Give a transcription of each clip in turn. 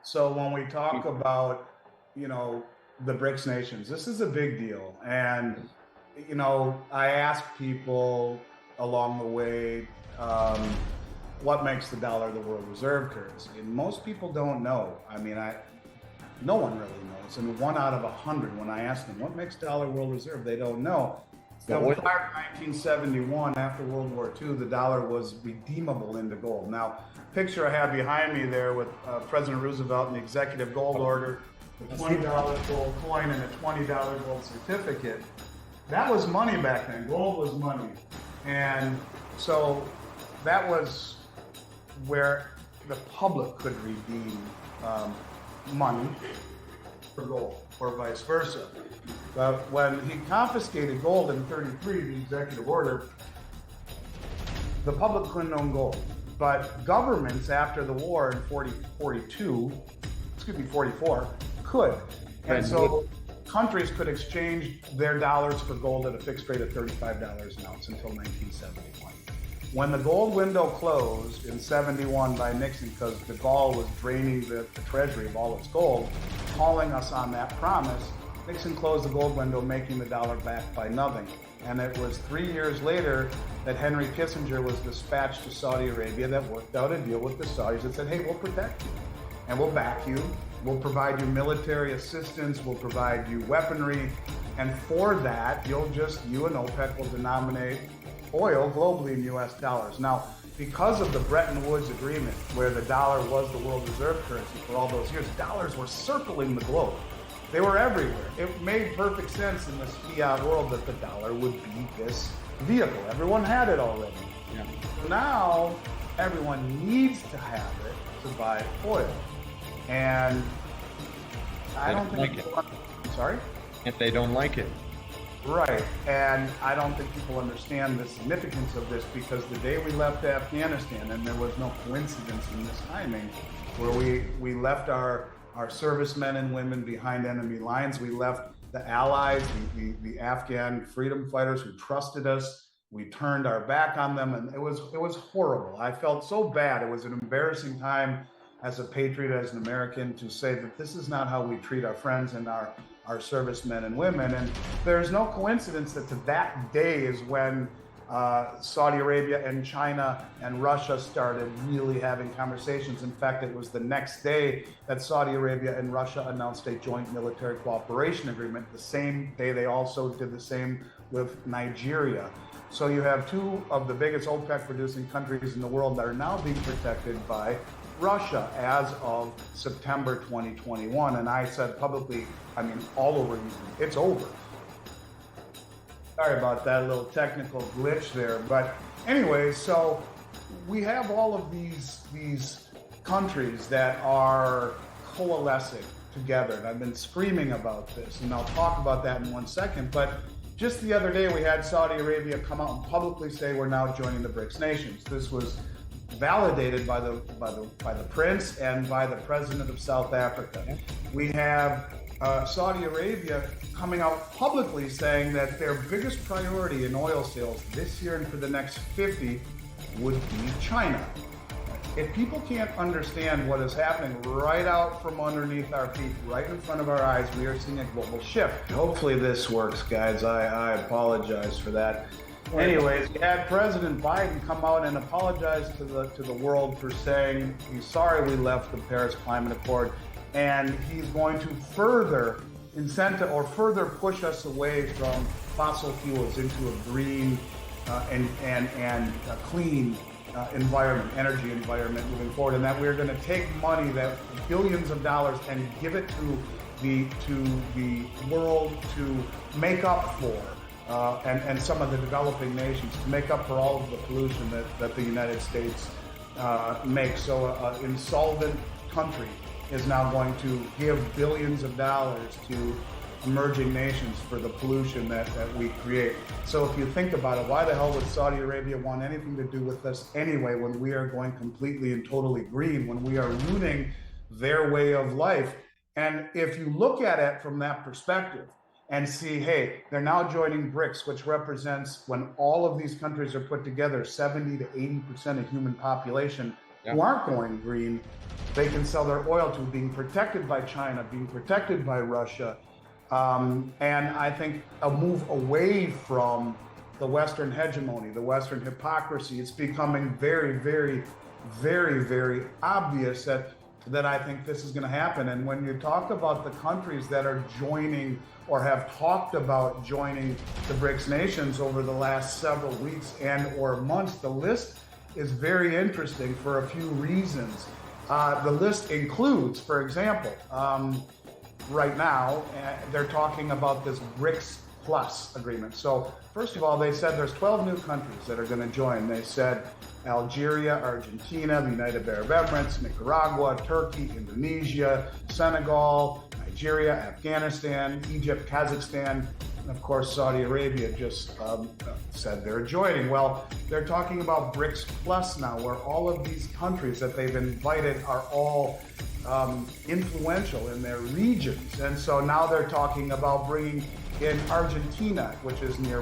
So when we talk about, the BRICS nations, this is a big deal. And, I ask people along the way, what makes the dollar the world reserve currency? And most people don't know. I mean, no one really knows. And 1 out of 100, when I ask them what makes dollar world reserve, they don't know. Now, prior to 1971, after World War II, the dollar was redeemable into gold. Now, picture I have behind me there with President Roosevelt and the executive gold order, the $20 gold coin and a $20 gold certificate. That was money back then. Gold was money. And so that was where the public could redeem money for gold, or vice versa. But when he confiscated gold in 33, the executive order, the public couldn't own gold. But governments after the war in 44, could. And so countries could exchange their dollars for gold at a fixed rate of $35 an ounce until 1971. When the gold window closed in 71 by Nixon, because de Gaulle was draining the treasury of all its gold, calling us on that promise, Nixon closed the gold window, making the dollar backed by nothing. And it was 3 years later that Henry Kissinger was dispatched to Saudi Arabia that worked out a deal with the Saudis that said, hey, we'll protect you and we'll back you. We'll provide you military assistance. We'll provide you weaponry. And for that, you and OPEC will denominate oil globally in US dollars. Now, because of the Bretton Woods Agreement, where the dollar was the world reserve currency for all those years, dollars were circling the globe. They were everywhere. It made perfect sense in this fiat world that the dollar would be this vehicle. Everyone had it already. Yeah. Now, everyone needs to have it to buy oil. And I don't think people, sorry? If they don't like it. Right. And I don't think people understand the significance of this, because the day we left Afghanistan, and there was no coincidence in this timing, where we left our servicemen and women behind enemy lines. We left the allies, the Afghan freedom fighters who trusted us. We turned our back on them, and it was horrible. I felt so bad. It was an embarrassing time as a patriot, as an American, to say that this is not how we treat our friends and our servicemen and women. And there's no coincidence that to that day is when Saudi Arabia and China and Russia started really having conversations. In fact, it was the next day that Saudi Arabia and Russia announced a joint military cooperation agreement. The same day they also did the same with Nigeria. So you have two of the biggest OPEC producing countries in the world that are now being protected by Russia as of September 2021. And I said publicly, all over YouTube, it's over. Sorry about that little technical glitch there. But anyway, so we have all of these countries that are coalescing together. And I've been screaming about this, and I'll talk about that in 1 second. But just the other day, we had Saudi Arabia come out and publicly say we're now joining the BRICS nations. This was validated by the prince and by the president of South Africa. We have Saudi Arabia coming out publicly saying that their biggest priority in oil sales this year and for the next 50 would be China. If people can't understand what is happening right out from underneath our feet, right in front of our eyes, we are seeing a global shift. Hopefully this works, guys. I apologize for that. Anyways, we had President Biden come out and apologize to the world for saying he's sorry we left the Paris Climate Accord, and he's going to further push us away from fossil fuels into a green and a clean energy environment moving forward, and that we're going to take money, that billions of dollars, and give it to the world to make up for. And some of the developing nations to make up for all of the pollution that the United States makes. So an insolvent country is now going to give billions of dollars to emerging nations for the pollution that we create. So if you think about it, why the hell would Saudi Arabia want anything to do with us anyway, when we are going completely and totally green, when we are rooting their way of life? And if you look at it from that perspective, and see, hey, they're now joining BRICS, which represents, when all of these countries are put together, 70 to 80% of human population. who aren't going green, they can sell their oil to, being protected by China, being protected by Russia. And I think a move away from the Western hegemony, the Western hypocrisy, it's becoming very, very, very, very obvious that I think this is going to happen. And when you talk about the countries that are joining or have talked about joining the BRICS nations over the last several weeks and or months, the list is very interesting for a few reasons. The list includes, for example, right now, they're talking about this BRICS Plus agreement. So first of all, they said there's 12 new countries that are going to join. They said Algeria, Argentina, the United Arab Emirates, Nicaragua, Turkey, Indonesia, Senegal, Nigeria, Afghanistan, Egypt, Kazakhstan, and of course Saudi Arabia just said they're joining. Well, they're talking about BRICS Plus now, where all of these countries that they've invited are all influential in their regions. And so now they're talking about bringing in Argentina, which is near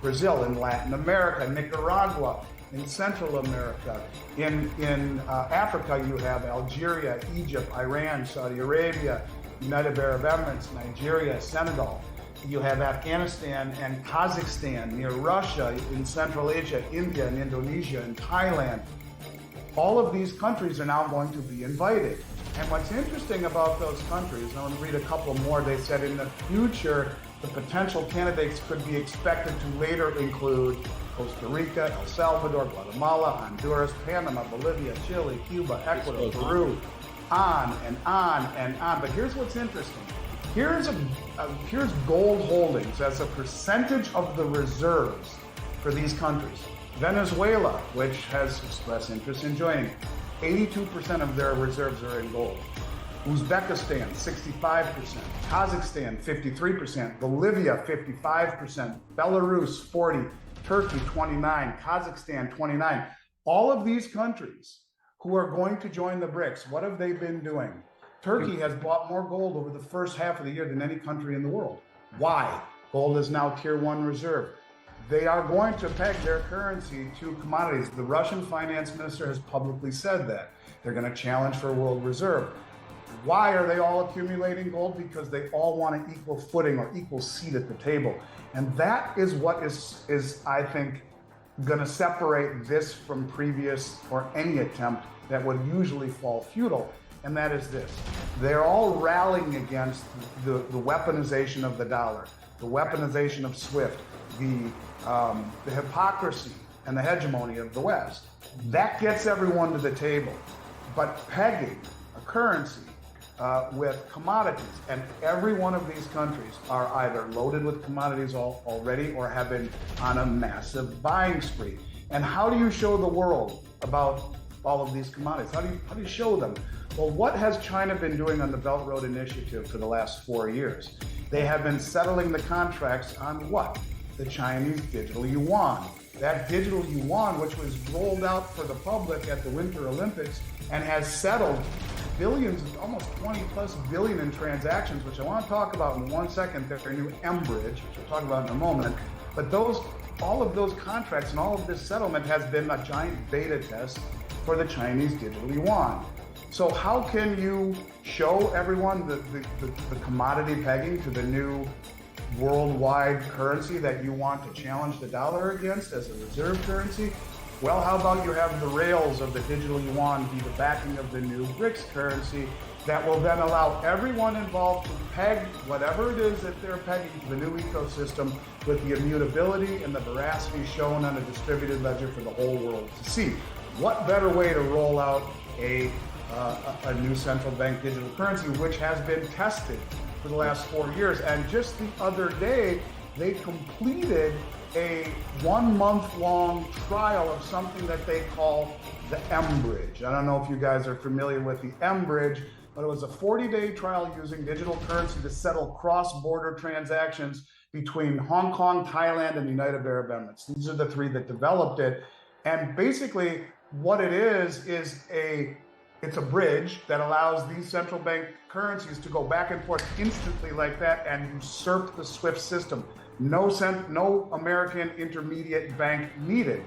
Brazil, in Latin America, Nicaragua, in Central America. In Africa, you have Algeria, Egypt, Iran, Saudi Arabia, United Arab Emirates, Nigeria, Senegal. You have Afghanistan and Kazakhstan, near Russia, in Central Asia, India and Indonesia and Thailand. All of these countries are now going to be invited. And what's interesting about those countries, and I want to read a couple more, they said in the future, the potential candidates could be expected to later include Costa Rica, El Salvador, Guatemala, Honduras, Panama, Bolivia, Chile, Cuba, Ecuador, Peru, on and on and on. But here's what's interesting. Here's gold holdings as a percentage of the reserves for these countries. Venezuela, which has expressed interest in joining, 82% of their reserves are in gold. Uzbekistan, 65%, Kazakhstan, 53%, Bolivia, 55%, Belarus, 40%, Turkey, 29%, Kazakhstan, 29%. All of these countries who are going to join the BRICS, what have they been doing? Turkey has bought more gold over the first half of the year than any country in the world. Why? Gold is now tier 1 reserve. They are going to peg their currency to commodities. The Russian finance minister has publicly said that. They're going to challenge for world reserve. Why are they all accumulating gold? Because they all want an equal footing or equal seat at the table. And that is what is I think, going to separate this from previous or any attempt that would usually fall futile. And that is this. They're all rallying against the weaponization of the dollar, the weaponization of SWIFT, the hypocrisy and the hegemony of the West. That gets everyone to the table. But pegging a currency with commodities, and every one of these countries are either loaded with commodities already or have been on a massive buying spree. And how do you show the world about all of these commodities? How do you show them? Well, what has China been doing on the Belt Road Initiative for the last 4 years? They have been settling the contracts on what? The Chinese digital yuan. That digital yuan, which was rolled out for the public at the Winter Olympics and has settled billions, almost 20 plus billion in transactions, which I want to talk about in 1 second. Their new M-Bridge, which we'll talk about in a moment. But all of those contracts and all of this settlement has been a giant beta test for the Chinese digital yuan. So how can you show everyone the commodity pegging to the new worldwide currency that you want to challenge the dollar against as a reserve currency? Well, how about you have the rails of the digital yuan be the backing of the new BRICS currency that will then allow everyone involved to peg whatever it is that they're pegging to the new ecosystem with the immutability and the veracity shown on a distributed ledger for the whole world to see. What better way to roll out a new central bank digital currency, which has been tested for the last 4 years? And just the other day, they completed a 1 month long trial of something that they call the M-Bridge. I don't know if you guys are familiar with the M-Bridge, but it was a 40-day trial using digital currency to settle cross-border transactions between Hong Kong, Thailand, and the United Arab Emirates. These are the three that developed it. And basically what it is it's a bridge that allows these central bank currencies to go back and forth instantly like that and usurp the SWIFT system. No American intermediate bank needed.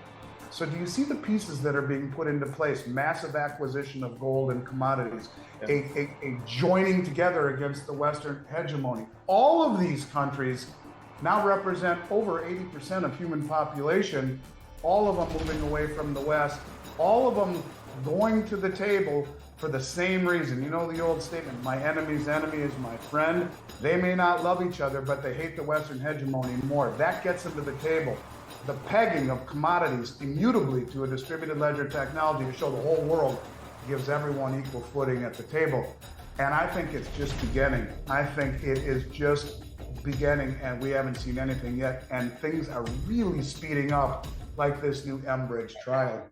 So do you see the pieces that are being put into place? Massive acquisition of gold and commodities, a joining together against the Western hegemony. All of these countries now represent over 80% of human population, all of them moving away from the West, all of them going to the table for the same reason. You know the old statement, my enemy's enemy is my friend. They may not love each other, but they hate the Western hegemony more. That gets them to the table. The pegging of commodities immutably to a distributed ledger technology to show the whole world gives everyone equal footing at the table. And I think it's just beginning. I think it is just beginning, and we haven't seen anything yet. And things are really speeding up, like this new Bridge trial.